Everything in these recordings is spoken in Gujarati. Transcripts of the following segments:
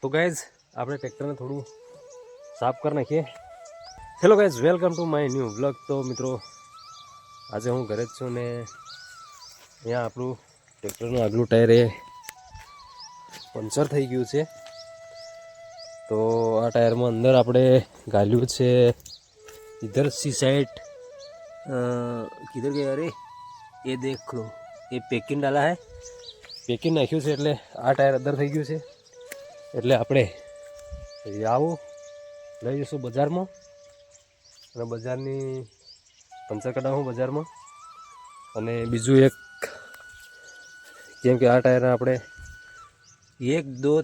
तो गाइज આપણે ટ્રેક્ટરને થોડું સાફ કરી નાખીએ. Hello guys, welcome to my new vlog. તો મિત્રો આજે હું ઘરે જ છું ને અહીંયા આપણું ટ્રેક્ટરનું આગલું ટાયર એ પંચર થઈ ગયું છે. તો આ ટાયરમાં અંદર આપણે ગાલ્યું છે इधर सी साइड किधर गया अरे ये देख लो ये પેકિંગ डाला है. પેકિંગ નાખ્યું છે એટલે આ ટાયર અંદર થઈ ગયું છે. એટલે આપણે આવું લઈ જઈશું બજારમાં અને બજારની પંચર કઢાવું બજારમાં. અને બીજું એક કેમ કે આ ટાયર આપણે 1 2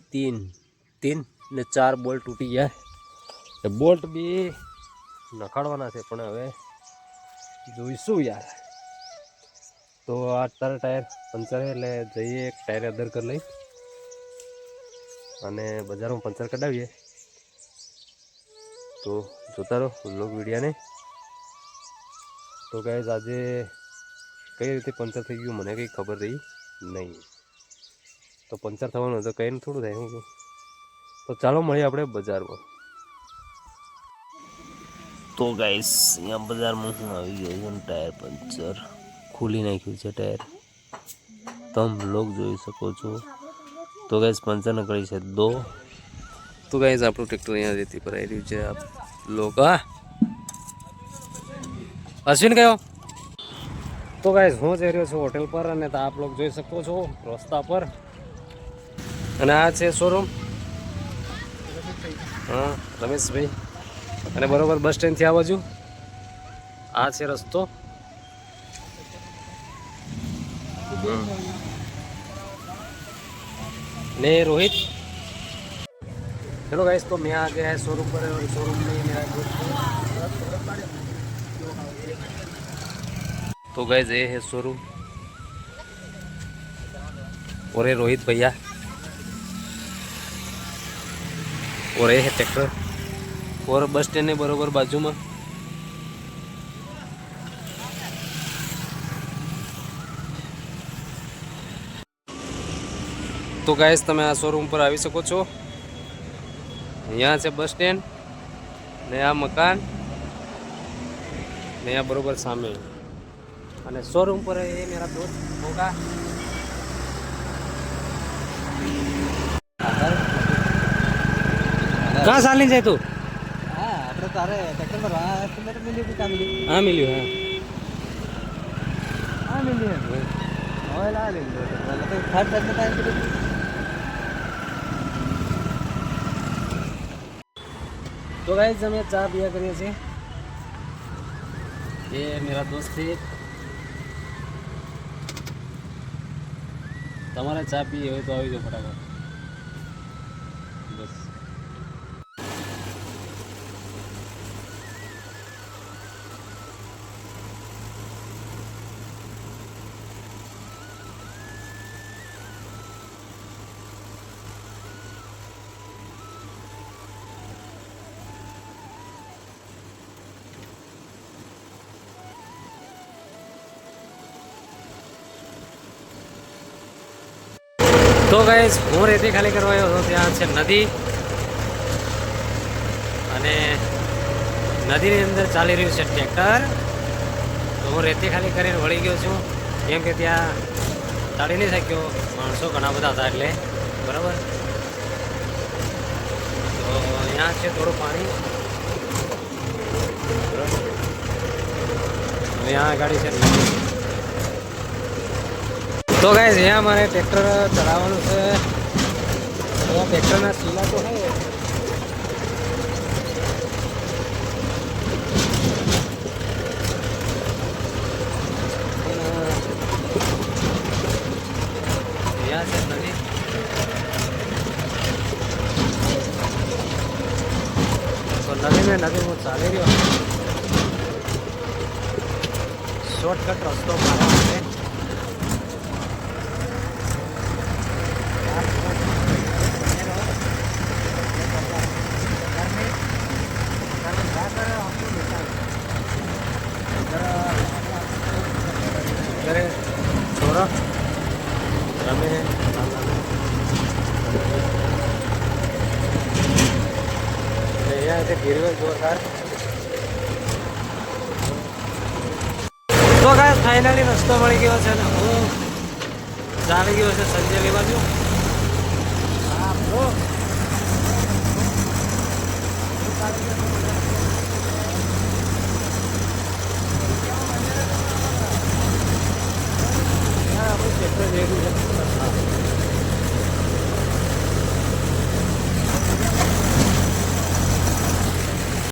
3 ને 4 બોલ્ટ તૂટી ગયા. એ બોલ્ટ બી નખાડવાના છે પણ હવે જોઈશું યાર. તો આ તારા ટાયર પંચર એટલે જઈએ એક ટાયર અદર કરી લઈ અને બજારમાં પંચર કઢાવીએ. તો જોતા રહો લોક વિડીયાને. તો ગાઈઝ આજે કઈ રીતે પંચર થઈ ગયું મને કંઈ ખબર રહી નહીં. તો પંચર થવાનું તો કંઈ થોડું થાય હું. તો ચાલો મળીએ આપણે બજારમાં. તો ગાઈસ અહીંયા બજારમાં હું આવી ગયો છું. ટાયર પંચર ખોલી નાખ્યું છે ટાયર, તમે લોક જોઈ શકો છો. તો ગાઈસ પંચર નકળી છે 2. તો ગાઈસ આપણું ટ્રેક્ટર અહીંયા રેતી પર આવી રહ્યું છે. આપ લોક અશ્વિન કયો. તો ગાઈસ હું જઈ રહ્યો છું હોટેલ પર અને આપ લોક જોઈ શકો છો રસ્તા પર. અને આ છે શોરૂમ. હા રમેશભાઈ. અને બરોબર બસ સ્ટેન્ડથી આ બાજુ આ છે રસ્તો. ने रोहित. चलो गाइस, तो मैं आ गया है शोरूम पर और शोरूम में मेरा दोस्त है. तो गाइस ये है शोरूम और ये रोहित भैया और ये है ट्रैक्टर और बस स्टैंड है बरोबर बाजू में. तो गाइस તમે આ શોરૂમ પર આવી શકો છો. यहाँ છે બસ સ્ટેન્ડ ને આ મકાન ને આ બરોબર સામે અને શોરૂમ પર એ મેરા દોસ્ત હોગા. कहाँ साल जाए तू. हाँ આપણે તારે ટ્રેક્ટર પર મેરે મિલ્યું કે કા મિલ્યું. हाँ मिलियो. हाँ હા મિલ્યું હવે લા લીધું એટલે તો થર્ડ ટાઈમ ટાઈમ કીધું. तो गाइस हमें चा पिया करिए थे. ये मेरा दोस्त है. તમારે ચા પીએ હોય તો આવી જાઓ ફટાફટ. બસ તો ગાઈસ હું રેતી ખાલી કરવા આવ્યો હતો. ત્યાં છે નદી અને નદીની અંદર ચાલી રહ્યું છે ટ્રેક્ટર. તો હું રેતી ખાલી કરીને વળી ગયો છું કેમ કે ત્યાં ચાલી નહીં શક્યો, માણસો ઘણા બધા હતા એટલે બરાબર. તો અહીંયા છે થોડું પાણી. અહીંયા ગાડી છે. तो गाइस यहाँ हमारे ट्रैक्टर चलावानू से ट्रैक्टर ना सीला तो है. यहाँ से नदी तो नदी में चाली रही शॉर्टकट रस्तो मारा है. छोरा रमे અહીંયા છે ગીરવેલ જોરદાર. તો ગાય ફાઇનલી રસ્તો મળી ગયો છે ને હું જાણી ગયો છે સંજેલી બાજુ. હા બ્રો આપણું ક્ષેત્ર જેવું છે.